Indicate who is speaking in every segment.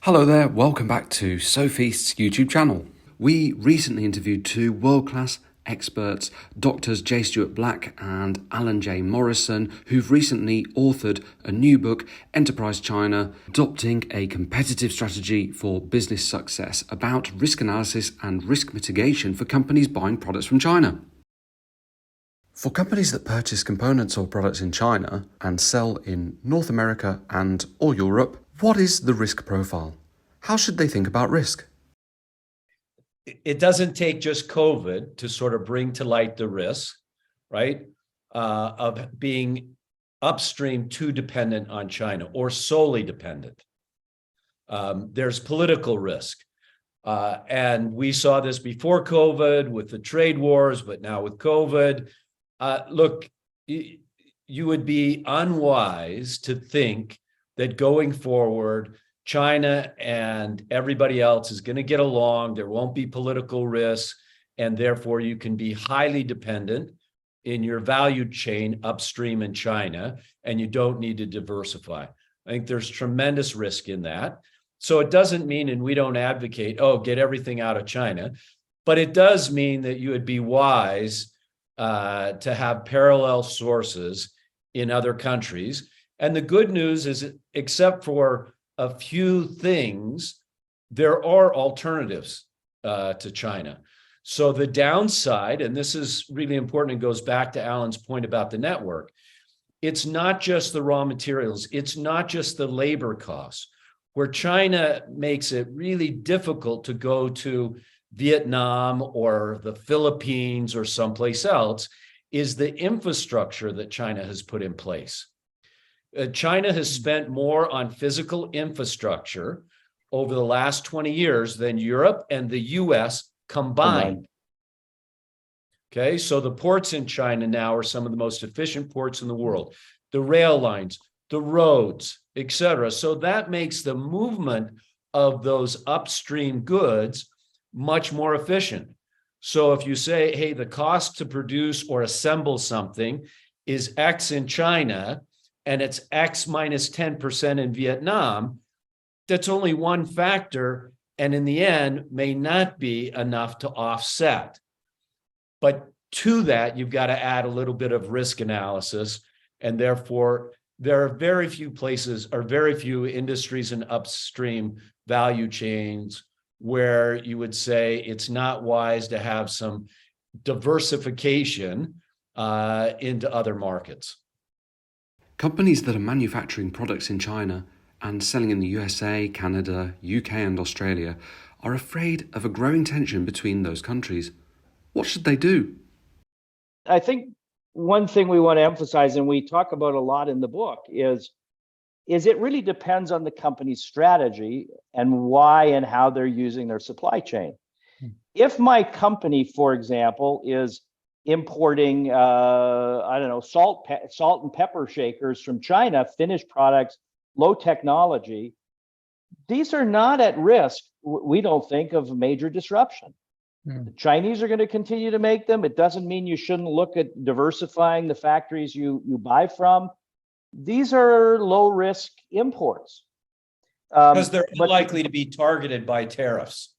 Speaker 1: Hello there, welcome back to Sofeast's YouTube channel. We recently interviewed two world-class experts, Doctors J. Stewart Black and Alan J. Morrison, who've recently authored a new book, Enterprise China, Adopting a Competitive Strategy for Business Success, about risk analysis and risk mitigation for companies buying products from China. For companies that purchase components or products in China and sell in North America and or Europe, what is the risk profile? How should they think about risk?
Speaker 2: It doesn't take just COVID to sort of bring to light the risk, right, of being upstream too dependent on China or solely dependent. There's political risk. And we saw this before COVID with the trade wars, but now with COVID. Look, you would be unwise to think that going forward, China and everybody else is going to get along. There won't be political risk, and therefore you can be highly dependent in your value chain upstream in China, and you don't need to diversify. I think there's tremendous risk in that. So it doesn't mean, and we don't advocate, get everything out of China, but it does mean that you would be wise to have parallel sources in other countries. And the good news is, except for a few things, there are alternatives to China. So the downside, and this is really important and goes back to Alan's point about the network, it's not just the raw materials, it's not just the labor costs, where China makes it really difficult to go to Vietnam or the Philippines or someplace else, is the infrastructure that China has put in place. China has spent more on physical infrastructure over the last 20 years than Europe and the US combined. Okay, so the ports in China now are some of the most efficient ports in the world. The rail lines, the roads, etc. So that makes the movement of those upstream goods much more efficient. So if you say, hey, the cost to produce or assemble something is X in China, and it's X minus 10% in Vietnam, that's only one factor, and in the end may not be enough to offset. But to that, you've got to add a little bit of risk analysis, and therefore there are very few places or very few industries and upstream value chains where you would say it's not wise to have some diversification into other markets.
Speaker 1: Companies that are manufacturing products in China and selling in the USA, Canada, UK and Australia are afraid of a growing tension between those countries. What should they do?
Speaker 3: I think one thing we want to emphasize, and we talk about a lot in the book, is it really depends on the company's strategy and why and how they're using their supply chain. If my company, for example, is importing, salt and pepper shakers from China, finished products, low technology, these are not at risk, we don't think, of major disruption. The Chinese are going to continue to make them. It doesn't mean you shouldn't look at diversifying the factories you buy from. These are low risk imports.
Speaker 2: Because they're likely to be targeted by tariffs.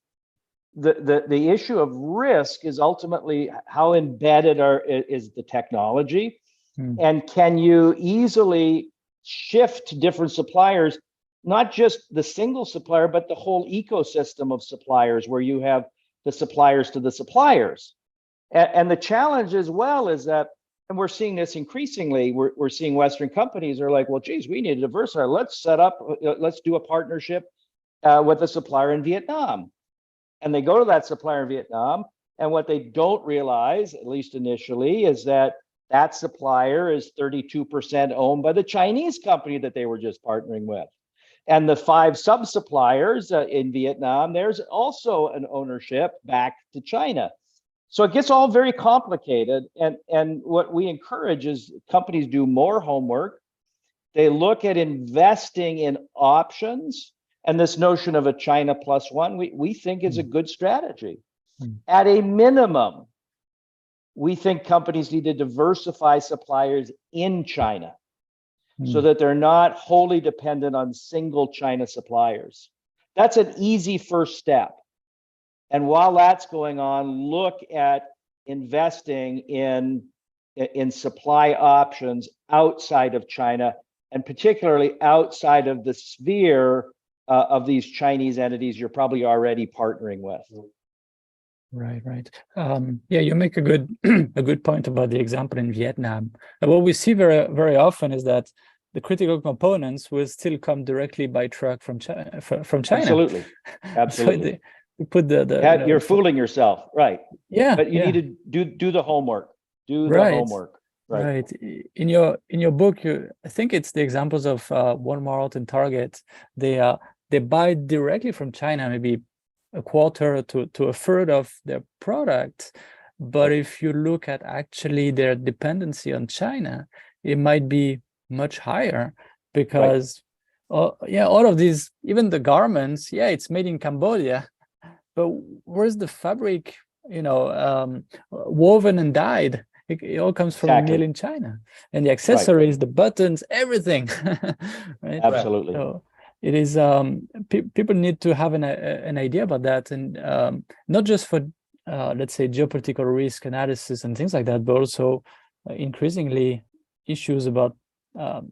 Speaker 3: The issue of risk is ultimately how embedded is the technology, and can you easily shift to different suppliers, not just the single supplier, but the whole ecosystem of suppliers, where you have the suppliers to the suppliers. And the challenge as well is that, and we're seeing this increasingly, we're seeing Western companies are like, well, geez, we need to diversify. Let's do a partnership with a supplier in Vietnam. And they go to that supplier in Vietnam, and what they don't realize, at least initially, is that that supplier is 32% owned by the Chinese company that they were just partnering with. And the 5 sub-suppliers in Vietnam, there's also an ownership back to China. So it gets all very complicated. And what we encourage is companies do more homework. They look at investing in options. And this notion of a China plus one, we think is a good strategy. At a minimum, we think companies need to diversify suppliers in China so that they're not wholly dependent on single China suppliers. That's an easy first step. And while that's going on, look at investing in supply options outside of China, and particularly outside of the sphere of these Chinese entities you're probably already partnering with.
Speaker 4: Right. Yeah, you make a good a good point about the example in Vietnam. And what we see very often is that the critical components will still come directly by truck from China.
Speaker 3: Absolutely.
Speaker 4: So you put the
Speaker 3: you're fooling yourself, right?
Speaker 4: Yeah,
Speaker 3: but you need to do the homework. Do the
Speaker 4: Right.
Speaker 3: homework.
Speaker 4: Right. In your book, I think it's the examples of Walmart and Target. They buy directly from China, maybe a quarter to a third of their products. But if you look at actually their dependency on China, it might be much higher because all of these, even the garments, it's made in Cambodia, but where's the fabric, woven and dyed? It all comes from a mill in China, and the accessories, the buttons, everything. Right?
Speaker 3: Absolutely.
Speaker 4: So it is. People need to have an idea about that, and not just for let's say geopolitical risk analysis and things like that, but also increasingly issues about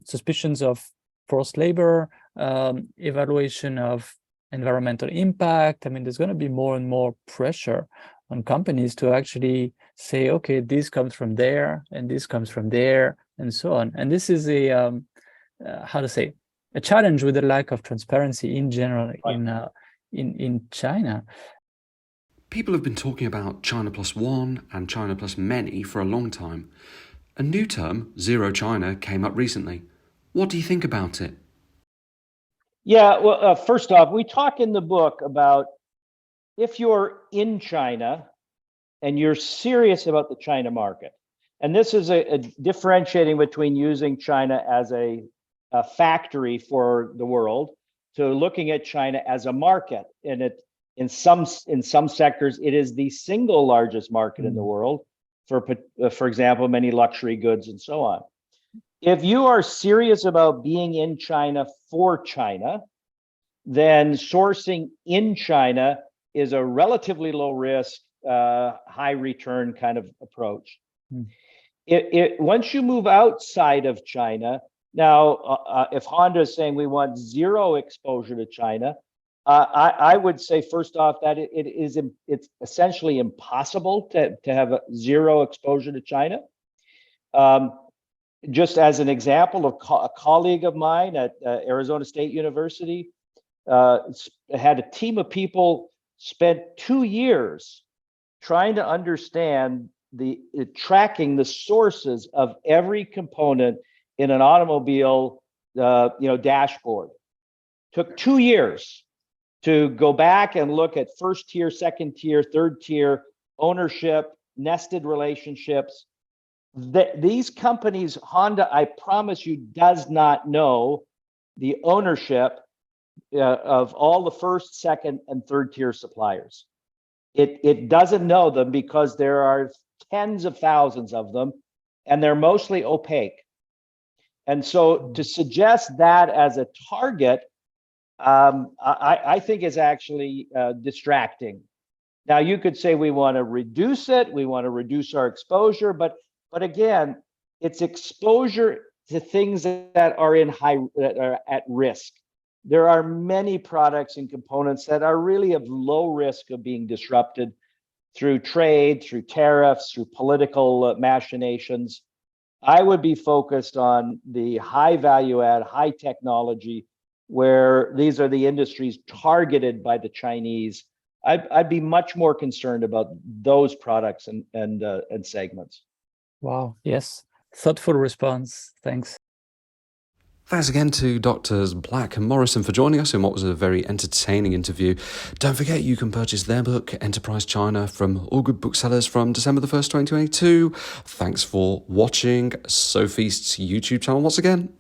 Speaker 4: suspicions of forced labor, evaluation of environmental impact. I mean, there's going to be more and more pressure on companies to actually say, okay, this comes from there, and this comes from there, and so on. And this is a challenge with the lack of transparency in general in China.
Speaker 1: People have been talking about China plus one and China plus many for a long time. A new term, Zero China, came up recently. What do you think about it?
Speaker 3: Yeah, well, first off, we talk in the book about if you're in China and you're serious about the China market, and this is a differentiating between using China as a factory for the world to looking at China as a market. And in some sectors, it is the single largest market in the world for example, many luxury goods and so on. If you are serious about being in China for China, then sourcing in China is a relatively low risk, high return kind of approach. Once you move outside of China, now, if Honda is saying we want zero exposure to China, I would say first off that it's essentially impossible to have a zero exposure to China. Just as an example, a colleague of mine at Arizona State University had a team of people spent 2 years trying to understand tracking the sources of every component in an automobile dashboard. Took 2 years to go back and look at first tier, second tier, third tier ownership, nested relationships. These companies, Honda, I promise you, does not know the ownership of all the first, second, and third tier suppliers. It doesn't know them because there are tens of thousands of them, and they're mostly opaque. And so to suggest that as a target, I think is actually distracting. Now, you could say we want to reduce it, we want to reduce our exposure, but again, it's exposure to things that are that are at risk. There are many products and components that are really of low risk of being disrupted through trade, through tariffs, through political machinations. I would be focused on the high value add, high technology, where these are the industries targeted by the Chinese. I'd be much more concerned about those products and segments.
Speaker 4: Wow. Yes. Thoughtful response. Thanks.
Speaker 1: Thanks again to Drs. Black and Morrison for joining us in what was a very entertaining interview. Don't forget you can purchase their book, Enterprise China, from all good booksellers from December the 1st, 2022. Thanks for watching Sofeast's YouTube channel once again.